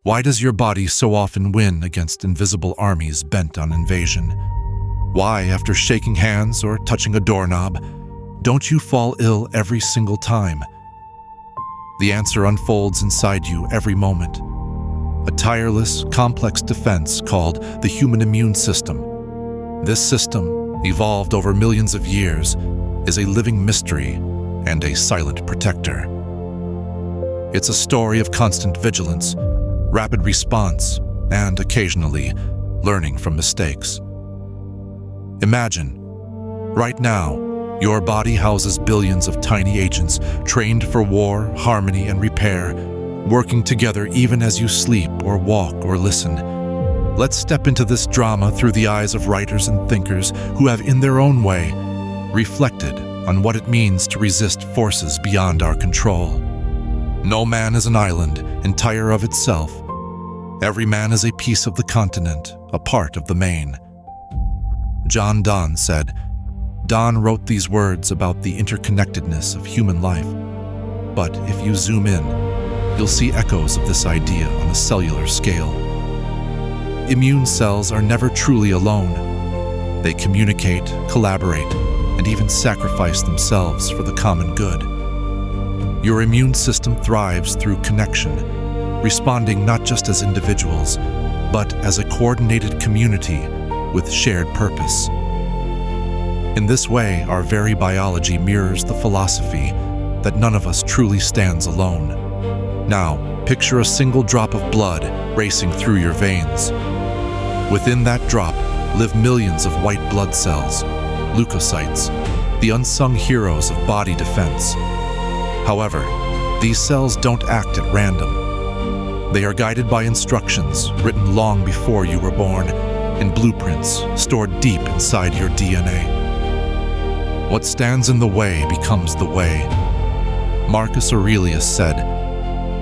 Why does your body so often win against invisible armies bent on invasion? Why, after shaking hands or touching a doorknob, don't you fall ill every single time? The answer unfolds inside you every moment. A tireless, complex defense called the human immune system. This system, evolved over millions of years, is a living mystery and a silent protector. It's a story of constant vigilance, rapid response, and occasionally learning from mistakes. Imagine, right now, your body houses billions of tiny agents trained for war, harmony, and repair, working together even as you sleep or walk or listen. Let's step into this drama through the eyes of writers and thinkers who have, in their own way, reflected on what it means to resist forces beyond our control. No man is an island, entire of itself. Every man is a piece of the continent, a part of the main. John Donne said, Donne wrote these words about the interconnectedness of human life. But if you zoom in, you'll see echoes of this idea on a cellular scale. Immune cells are never truly alone. They communicate, collaborate, and even sacrifice themselves for the common good. Your immune system thrives through connection, responding not just as individuals, but as a coordinated community with shared purpose. In this way, our very biology mirrors the philosophy that none of us truly stands alone. Now, picture a single drop of blood racing through your veins. Within that drop live millions of white blood cells, leukocytes, the unsung heroes of body defense. However, these cells don't act at random. They are guided by instructions written long before you were born, in blueprints stored deep inside your DNA. What stands in the way becomes the way. Marcus Aurelius said,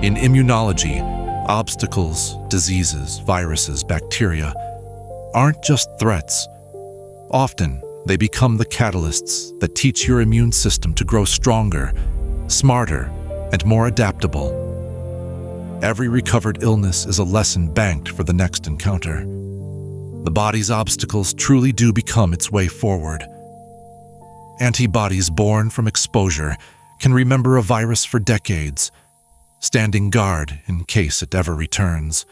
in immunology, obstacles, diseases, viruses, bacteria aren't just threats. Often, they become the catalysts that teach your immune system to grow stronger, smarter, and more adaptable. Every recovered illness is a lesson banked for the next encounter. The body's obstacles truly do become its way forward. Antibodies born from exposure can remember a virus for decades, standing guard in case it ever returns.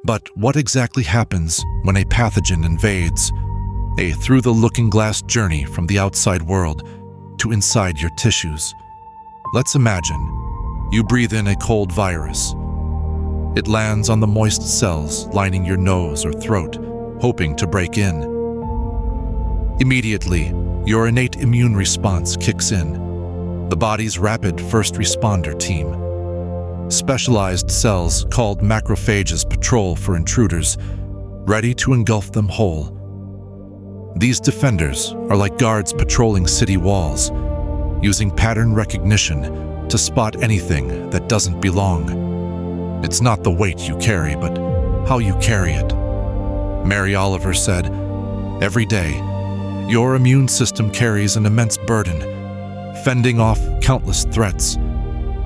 But what exactly happens when a pathogen invades? A through-the-looking-glass journey from the outside world to inside your tissues. Let's imagine you breathe in a cold virus. It lands on the moist cells lining your nose or throat, hoping to break in. Immediately, your innate immune response kicks in, the body's rapid first responder team. Specialized cells called macrophages patrol for intruders, ready to engulf them whole. These defenders are like guards patrolling city walls, using pattern recognition to spot anything that doesn't belong. It's not the weight you carry, but how you carry it. Mary Oliver said, every day, your immune system carries an immense burden, fending off countless threats,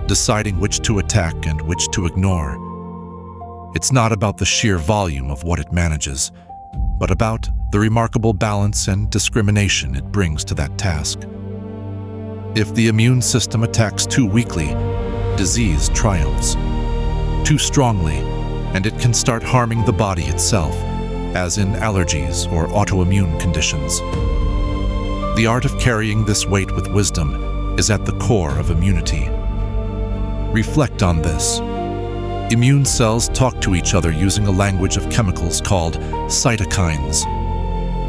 deciding which to attack and which to ignore. It's not about the sheer volume of what it manages, but about the remarkable balance and discrimination it brings to that task. If the immune system attacks too weakly, disease triumphs. Too strongly, and it can start harming the body itself, as in allergies or autoimmune conditions. The art of carrying this weight with wisdom is at the core of immunity. Reflect on this. Immune cells talk to each other using a language of chemicals called cytokines.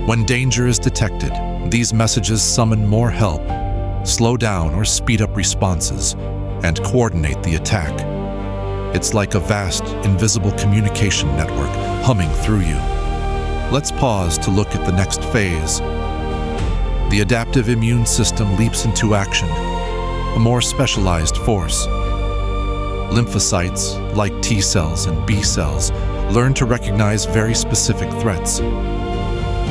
When danger is detected, these messages summon more help, slow down or speed up responses, and coordinate the attack. It's like a vast, invisible communication network humming through you. Let's pause to look at the next phase. The adaptive immune system leaps into action, a more specialized force. Lymphocytes, like T cells and B cells, learn to recognize very specific threats.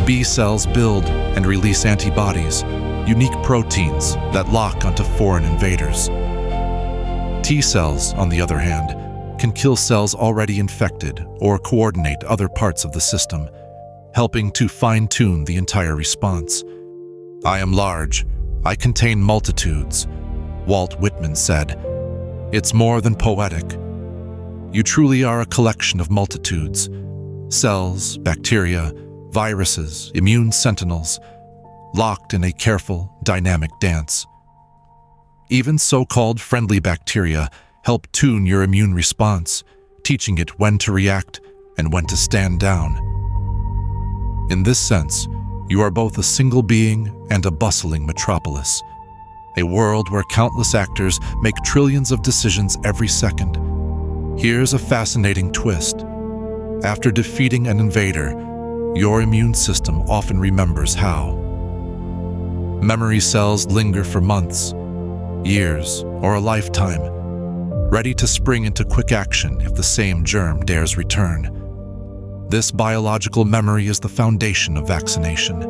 B cells build and release antibodies, unique proteins that lock onto foreign invaders. T cells, on the other hand, can kill cells already infected or coordinate other parts of the system, helping to fine-tune the entire response. "I am large. I contain multitudes," Walt Whitman said. "It's more than poetic. You truly are a collection of multitudes. Cells, bacteria, viruses, immune sentinels, locked in a careful, dynamic dance. Even so-called friendly bacteria help tune your immune response, teaching it when to react and when to stand down. In this sense, you are both a single being and a bustling metropolis, a world where countless actors make trillions of decisions every second. Here's a fascinating twist. After defeating an invader, your immune system often remembers how. Memory cells linger for months, years, or a lifetime, ready to spring into quick action if the same germ dares return. This biological memory is the foundation of vaccination,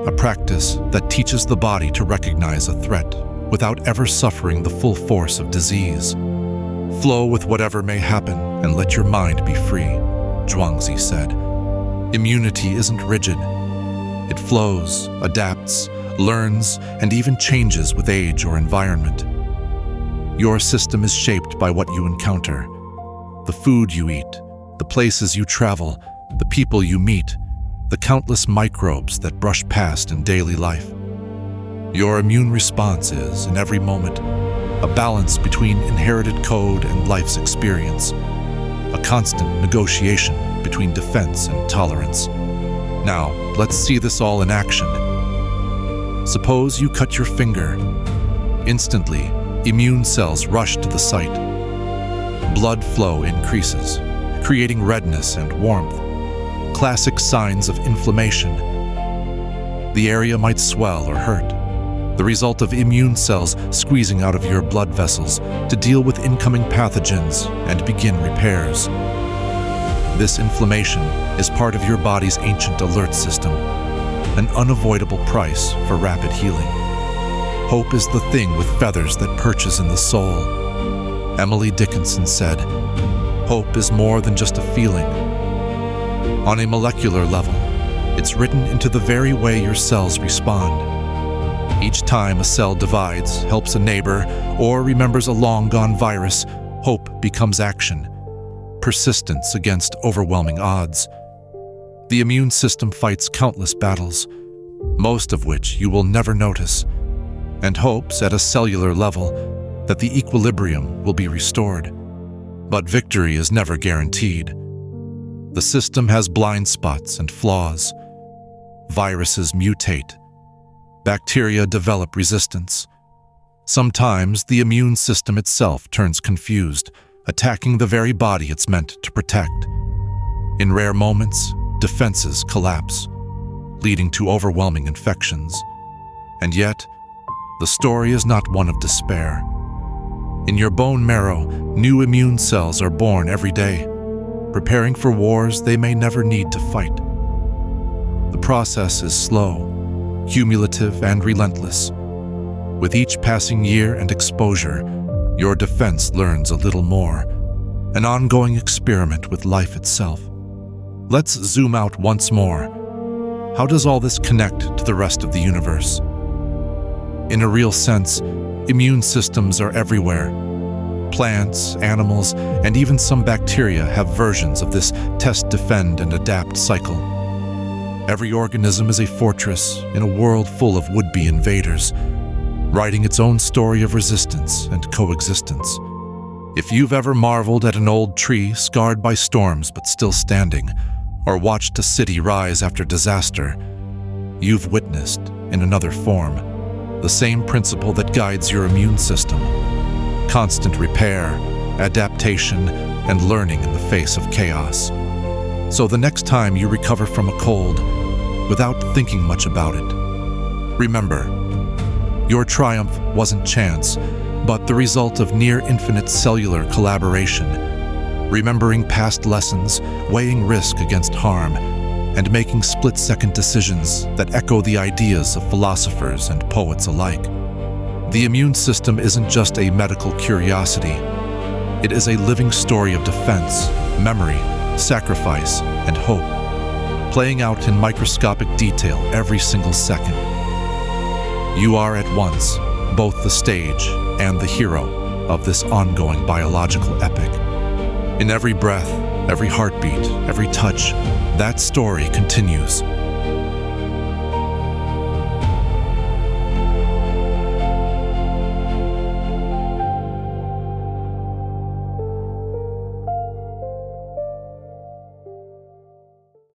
a practice that teaches the body to recognize a threat without ever suffering the full force of disease. "Flow with whatever may happen and let your mind be free," Zhuangzi said. "Immunity isn't rigid. It flows, adapts, learns, and even changes with age or environment. Your system is shaped by what you encounter, the food you eat, the places you travel, the people you meet, the countless microbes that brush past in daily life. Your immune response is, in every moment, a balance between inherited code and life's experience, a constant negotiation between defense and tolerance. Now, let's see this all in action. Suppose you cut your finger. Instantly, immune cells rush to the site. Blood flow increases, creating redness and warmth, classic signs of inflammation. The area might swell or hurt, the result of immune cells squeezing out of your blood vessels to deal with incoming pathogens and begin repairs. This inflammation is part of your body's ancient alert system, an unavoidable price for rapid healing. Hope is the thing with feathers that perches in the soul. Emily Dickinson said, "Hope is more than just a feeling. On a molecular level, it's written into the very way your cells respond. Each time a cell divides, helps a neighbor, or remembers a long-gone virus, hope becomes action, persistence against overwhelming odds. The immune system fights countless battles, most of which you will never notice, and hopes at a cellular level that the equilibrium will be restored. But victory is never guaranteed. The system has blind spots and flaws. Viruses mutate. Bacteria develop resistance. Sometimes the immune system itself turns confused, attacking the very body it's meant to protect. In rare moments, defenses collapse, leading to overwhelming infections. And yet, the story is not one of despair. In your bone marrow, new immune cells are born every day, preparing for wars they may never need to fight. The process is slow, cumulative, and relentless. With each passing year and exposure, your defense learns a little more, an ongoing experiment with life itself. Let's zoom out once more. How does all this connect to the rest of the universe? In a real sense, immune systems are everywhere. Plants, animals, and even some bacteria have versions of this test, defend, and adapt cycle. Every organism is a fortress in a world full of would-be invaders, writing its own story of resistance and coexistence. If you've ever marveled at an old tree scarred by storms but still standing, or watched a city rise after disaster, you've witnessed, in another form, the same principle that guides your immune system: constant repair, adaptation, and learning in the face of chaos. So the next time you recover from a cold, without thinking much about it, remember, your triumph wasn't chance, but the result of near-infinite cellular collaboration, remembering past lessons, weighing risk against harm, and making split-second decisions that echo the ideas of philosophers and poets alike. The immune system isn't just a medical curiosity. It is a living story of defense, memory, sacrifice, and hope, playing out in microscopic detail every single second. You are at once both the stage and the hero of this ongoing biological epic. In every breath, every heartbeat, every touch, that story continues,